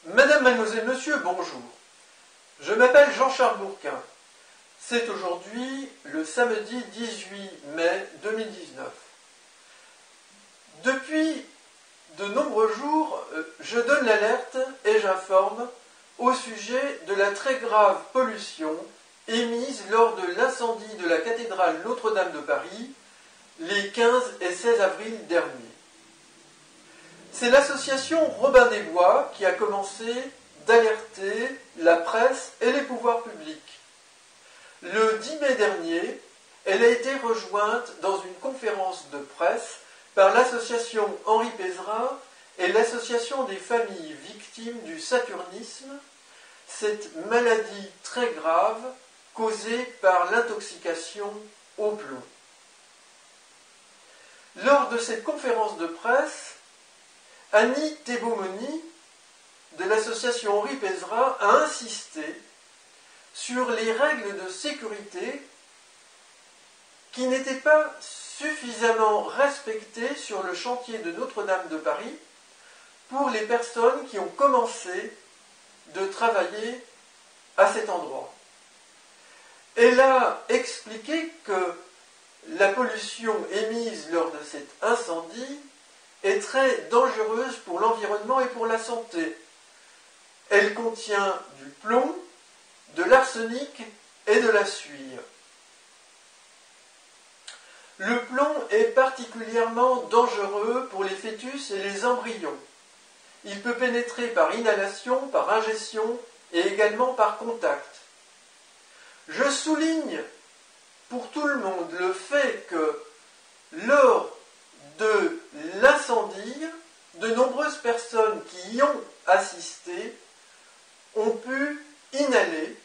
Madame, Mademoiselle, Monsieur, bonjour. Je m'appelle Jean-Charles Bourquin. C'est aujourd'hui le samedi 18 mai 2019. Depuis de nombreux jours, je donne l'alerte et j'informe au sujet de la très grave pollution émise lors de l'incendie de la cathédrale Notre-Dame de Paris les 15 et 16 avril derniers. C'est l'association Robin des Bois qui a commencé d'alerter la presse et les pouvoirs publics. Le 10 mai dernier, elle a été rejointe dans une conférence de presse par l'association Henri Pézerin et l'association des familles victimes du saturnisme, cette maladie très grave causée par l'intoxication au plomb. Lors de cette conférence de presse, Annie Thébaumony, de l'association Henri Pézerin, a insisté sur les règles de sécurité qui n'étaient pas suffisamment respectées sur le chantier de Notre-Dame de Paris pour les personnes qui ont commencé de travailler à cet endroit. Elle a expliqué que la pollution émise lors de cet incendie est très dangereuse pour l'environnement et pour la santé. Elle contient du plomb, de l'arsenic et de la suie. Le plomb est particulièrement dangereux pour les fœtus et les embryons. Il peut pénétrer par inhalation, par ingestion et également par contact. Je souligne pour tout le monde le fait que lors de l'incendie, de nombreuses personnes qui y ont assisté ont pu inhaler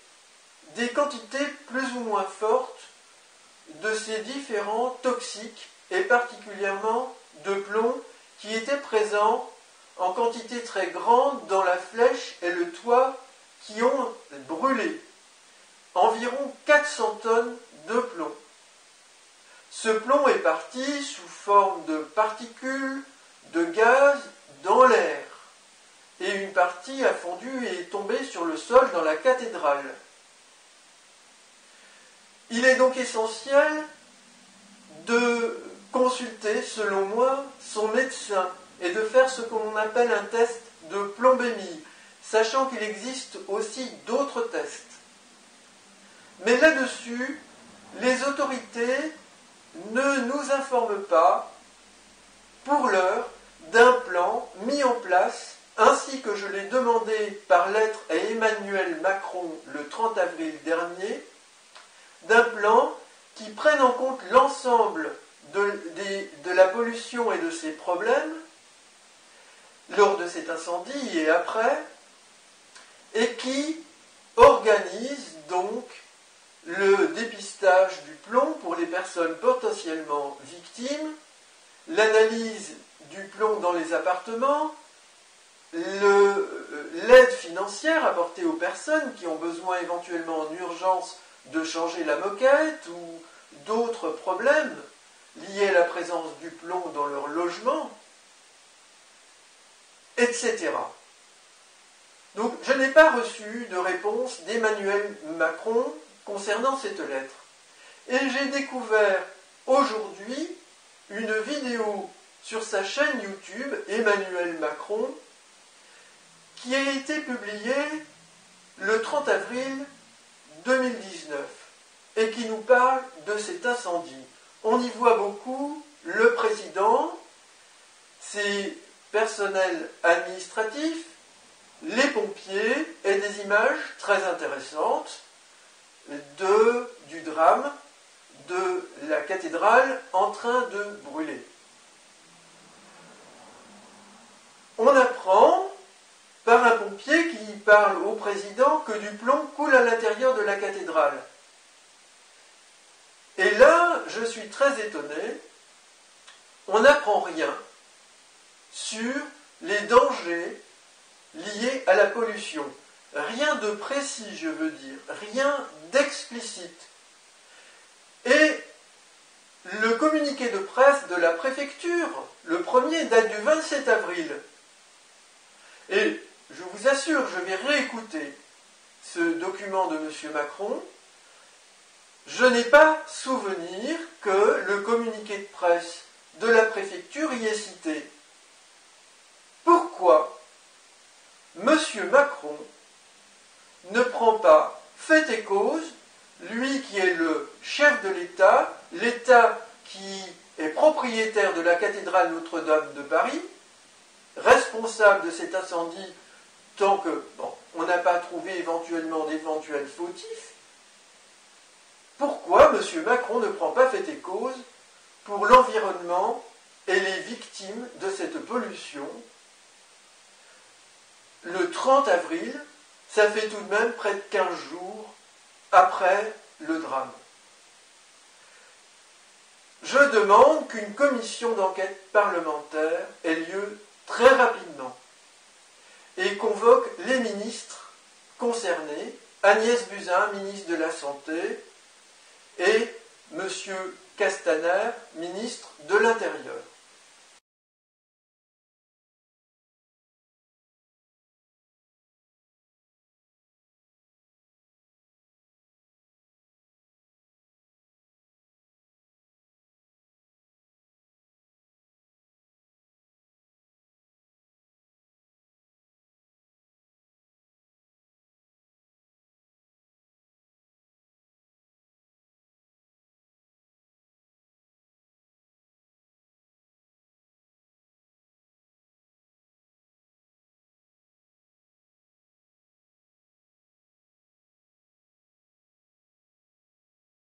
des quantités plus ou moins fortes de ces différents toxiques et particulièrement de plomb qui étaient présents en quantité très grande dans la flèche et le toit qui ont brûlé. Environ 400 tonnes de plomb. Ce plomb est parti sous forme de particules de gaz dans l'air. Et une partie a fondu et est tombée sur le sol dans la cathédrale. Il est donc essentiel de consulter, selon moi, son médecin et de faire ce qu'on appelle un test de plombémie, sachant qu'il existe aussi d'autres tests. Mais là-dessus, les autorités ne nous informent pas, pour l'heure, d'un plan mis en place, ainsi que je l'ai demandé par lettre à Emmanuel Macron le 30 avril dernier, d'un plan qui prenne en compte l'ensemble de la pollution et de ses problèmes lors de cet incendie et après, et qui organise donc le dépistage du plomb pour les personnes potentiellement victimes, l'analyse du plomb dans les appartements, l'aide financière apportée aux personnes qui ont besoin éventuellement en urgence de changer la moquette ou d'autres problèmes liés à la présence du plomb dans leur logement, etc. Donc je n'ai pas reçu de réponse d'Emmanuel Macron concernant cette lettre. Et j'ai découvert aujourd'hui une vidéo sur sa chaîne YouTube, Emmanuel Macron, qui a été publiée le 30 avril 2019 et qui nous parle de cet incendie. On y voit beaucoup le président, ses personnels administratifs, les pompiers et des images très intéressantes du drame de la cathédrale en train de brûler. On apprend par un pompier qui parle au président que du plomb coule à l'intérieur de la cathédrale. Et là, je suis très étonné, on n'apprend rien sur les dangers liés à la pollution. Rien de précis, je veux dire, rien d'explicite. Et le communiqué de presse de la préfecture, le premier, date du 27 avril. Et je vous vous assure, je vais réécouter ce document de M. Macron. Je n'ai pas souvenir que le communiqué de presse de la préfecture y est cité. Pourquoi M. Macron ne prend pas fait et cause, lui qui est le chef de l'État qui est propriétaire de la cathédrale Notre-Dame de Paris, responsable de cet incendie tant que, on n'a pas trouvé éventuellement d'éventuels fautifs, pourquoi M. Macron ne prend pas fait et cause pour l'environnement et les victimes de cette pollution? Le 30 avril, ça fait tout de même près de 15 jours après le drame. Je demande qu'une commission d'enquête parlementaire ait lieu très rapidement et convoque les ministres concernés, Agnès Buzyn, ministre de la Santé, et M. Castaner, ministre de l'Intérieur.